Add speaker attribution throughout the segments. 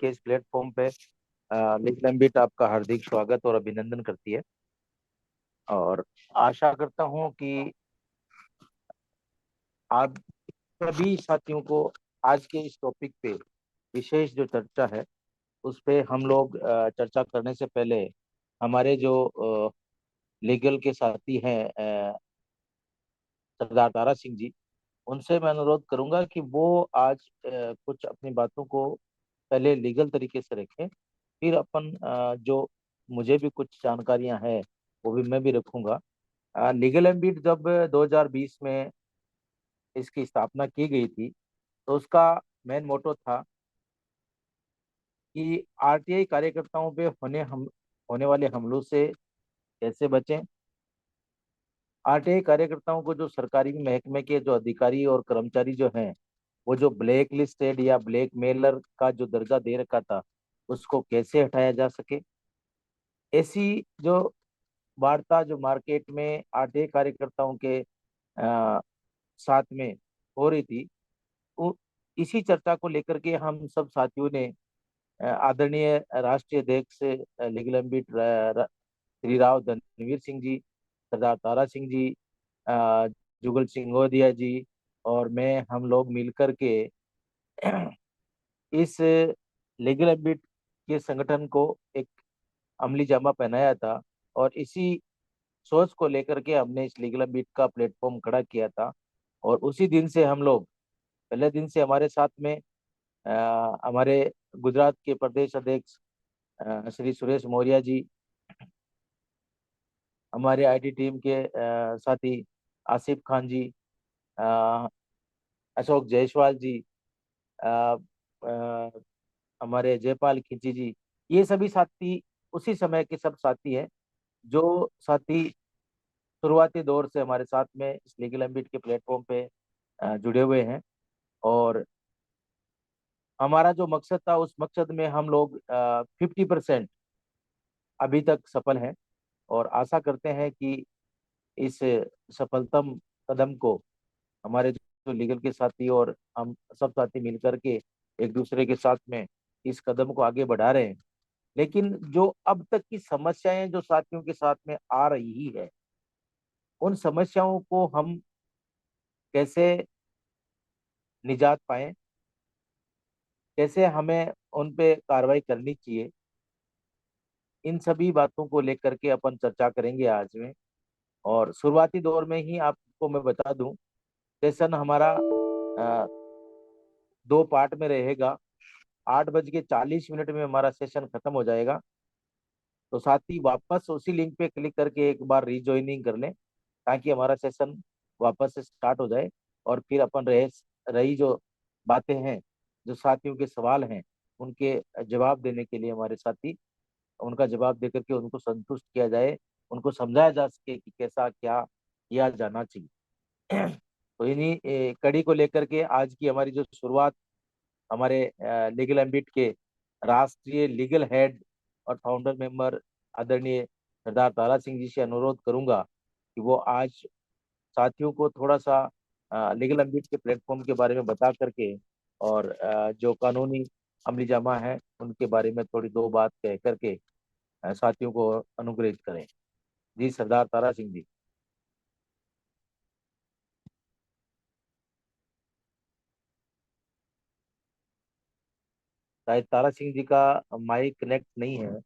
Speaker 1: के इस प्लेटफॉर्म पे लीगल एम्बिट आपका हार्दिक स्वागत और अभिनंदन करती है। और आशा करता हूं कि आप सभी साथियों को आज के इस टॉपिक पे विशेष जो चर्चा है उस पे हम लोग चर्चा करने से पहले हमारे जो लीगल के साथी हैं सरदार तारा सिंह जी, उनसे मैं अनुरोध करूंगा कि वो आज कुछ अपनी बातों को पहले लीगल तरीके से रखें। फिर अपन जो मुझे भी कुछ जानकारियां हैं वो भी मैं भी रखूंगा। लीगल एम्बिट जब 2020 में इसकी स्थापना की गई थी तो उसका मेन मोटो था कि आरटीआई कार्यकर्ताओं पे होने वाले हमलों से कैसे बचें। आरटीआई कार्यकर्ताओं को जो सरकारी महकमे के जो अधिकारी और कर्मचारी जो हैं वो जो ब्लैक लिस्टेड या ब्लैक मेलर का जो दर्जा दे रखा था उसको कैसे हटाया जा सके। ऐसी जो वार्ता जो मार्केट में आरटीआई कार्यकर्ताओं के साथ में हो रही थी, वो इसी चर्चा को लेकर के हम सब साथियों ने आदरणीय राष्ट्रीय अध्यक्ष लीगल एम्बिट श्री राव धनवीर सिंह जी, सरदार तारा सिंह जी, अ, जुगल सिंघोदिया जी और मैं, हम लोग मिलकर के इस लीगल एम्बिट के संगठन को एक अमली जामा पहनाया था। और इसी सोच को लेकर के हमने इस लीगल एम्बिट का प्लेटफॉर्म खड़ा किया था। और उसी दिन से हम लोग, पहले दिन से हमारे साथ में हमारे गुजरात के प्रदेश अध्यक्ष श्री सुरेश मौर्य जी, हमारे आईटी टीम के साथी आसिफ खान जी, अ, अशोक जायसवाल जी, अ, अ, हमारे जयपाल खिंची जी, ये सभी साथी उसी समय के सब साथी हैं जो साथी शुरुआती दौर से हमारे साथ में इस लीगल एम्बिट के प्लेटफॉर्म पे जुड़े हुए हैं। और हमारा जो मकसद था उस मकसद में हम लोग 50% अभी तक सफल हैं। और आशा करते हैं कि इस सफलतम कदम को हमारे जो लीगल के साथी और हम सब साथी मिलकर के एक दूसरे के साथ में इस कदम को आगे बढ़ा रहे हैं। लेकिन जो अब तक की समस्याएं जो साथियों के साथ में आ रही है, उन समस्याओं को हम कैसे निजात पाएं, कैसे हमें उन पे कार्रवाई करनी चाहिए, इन सभी बातों को लेकर के अपन चर्चा करेंगे आज में। और शुरुआती दौर में ही आपको मैं बता दूं, सेशन हमारा 2 पार्ट में रहेगा। 8:40 में हमारा सेशन खत्म हो जाएगा। तो साथी वापस उसी लिंक पे क्लिक करके एक बार रीजॉइनिंग कर लें ताकि हमारा सेशन वापस से स्टार्ट हो जाए। और फिर अपन रही जो बातें हैं, जो साथियों के सवाल हैं, उनके जवाब देने के लिए हमारे साथी, उनका जवाब देकर के उनको संतुष्ट किया जाए, उनको समझाया जा सके कि कैसा क्या किया जाना चाहिए। तो इन्हीं कड़ी को लेकर के आज की हमारी जो शुरुआत, हमारे लीगल एम्बिट के राष्ट्रीय लीगल हेड और फाउंडर मेंबर आदरणीय सरदार तारा सिंह जी से अनुरोध करूंगा कि वो आज साथियों को थोड़ा सा लीगल एम्बिट के प्लेटफॉर्म के बारे में बता करके और जो कानूनी अमली जामा है उनके बारे में थोड़ी दो बात कह करके साथियों को अनुग्रहित करें। जी सरदार तारा सिंह जी। शायद तारा सिंह जी का माइक कनेक्ट नहीं है,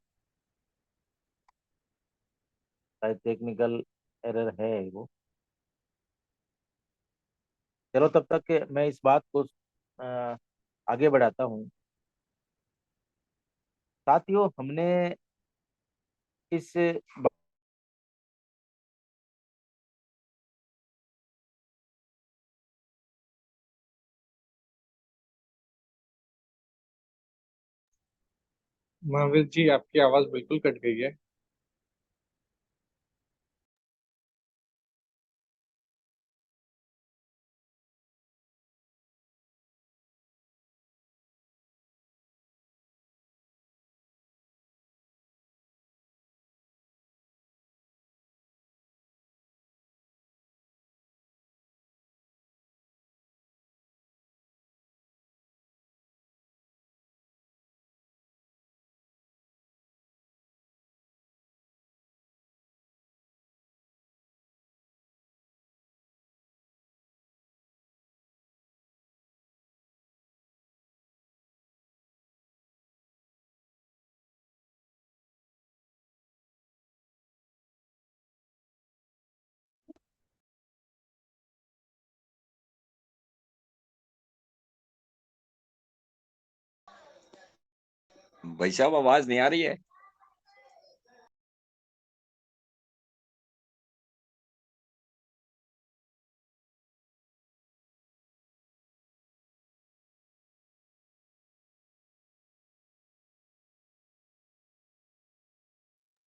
Speaker 1: शायद टेक्निकल एरर है वो। चलो तब तक के मैं इस बात को आगे बढ़ाता हूँ। साथियों, हमने इस
Speaker 2: महावीर जी, आपकी आवाज बिल्कुल कट गई है।
Speaker 3: भाई साहब आवाज नहीं आ रही है।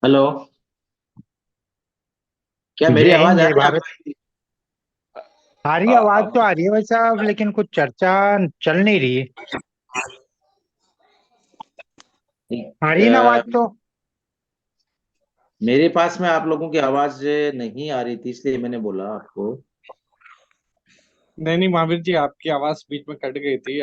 Speaker 1: हेलो, क्या मेरी
Speaker 4: जय
Speaker 1: आवाज
Speaker 4: हिंद,
Speaker 1: आ
Speaker 4: जय
Speaker 1: रही है
Speaker 4: भारत।
Speaker 1: आपको?
Speaker 4: आ रही है, आवाज तो
Speaker 3: अब
Speaker 4: आ रही है भाई साहब, लेकिन कुछ चर्चा चल नहीं रही है। आ रही है ना आवाज तो?
Speaker 1: मेरे पास में आप लोगों की आवाज नहीं आ रही थी, इसलिए मैंने बोला आपको।
Speaker 2: नहीं नहीं महावीर जी, आपकी आवाज बीच में कट गई थी।